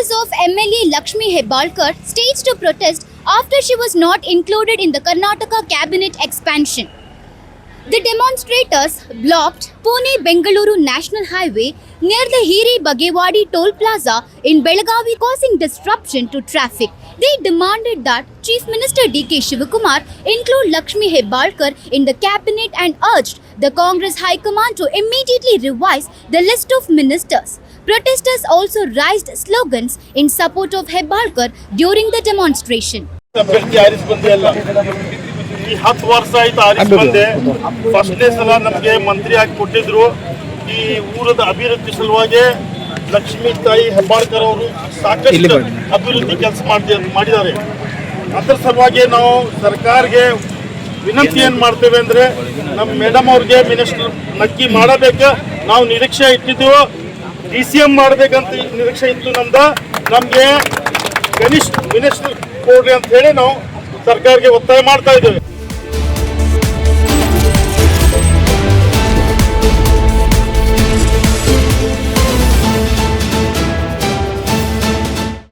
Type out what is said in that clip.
supporters of MLA Lakshmi Hebbalkar staged a protest after she was not included in the Karnataka cabinet expansion. The demonstrators blocked Pune-Bengaluru National Highway near the Hiri Bagewadi toll plaza in Belagavi, causing disruption to traffic. They demanded that Chief Minister D.K. Shivakumar include Lakshmi Hebbalkar in the cabinet and urged the Congress High Command to immediately revise the list of ministers. Protesters also raised slogans in support of Hebbalkar during the demonstration. ಈ 10 ವರ್ಷ ಆಯ್ತು ಆರಿಸಿ ಬಂದೆ. ಫಸ್ಟ್ನೇ ಸಲ ನಮಗೆ ಮಂತ್ರಿ ಆಗಿ ಕೊಟ್ಟಿದ್ರು. ಈ ಊರದ ಅಭಿವೃದ್ಧಿ ಸಲುವಾಗಿ ಲಕ್ಷ್ಮೀ ತಾಯಿ ಹೆಬ್ಬಾಳ್ಕರ್ ಅವರು ಸಾಕಷ್ಟು ಅಭಿವೃದ್ಧಿ ಕೆಲಸ ಮಾಡಿದ್ದಾರೆ. ಅದರ ಸಲುವಾಗಿ ನಾವು ಸರ್ಕಾರಕ್ಕೆ ವಿನಂತಿ ಏನು ಮಾಡ್ತೇವೆ ಅಂದರೆ ನಮ್ಮ ಮೇಡಮ್ ಅವ್ರಿಗೆ ಮಿನಿಸ್ಟರ್ ನಕ್ಕಿ ಮಾಡಬೇಕು. ನಾವು ನಿರೀಕ್ಷೆ ಇಟ್ಟಿದ್ದೀವಿ. DCM ಮಾಡಬೇಕಂತ ನಿರೀಕ್ಷೆ ಇತ್ತು ನಮಗೆ ಕನಿಷ್ಠ ಮಿನಿಸ್ಟರ್ ಕೊಡ್ರಿ ಅಂತ ಹೇಳಿ ನಾವು ಸರ್ಕಾರಕ್ಕೆ ಒತ್ತಾಯ ಮಾಡ್ತಾ ಇದ್ದೇವೆ.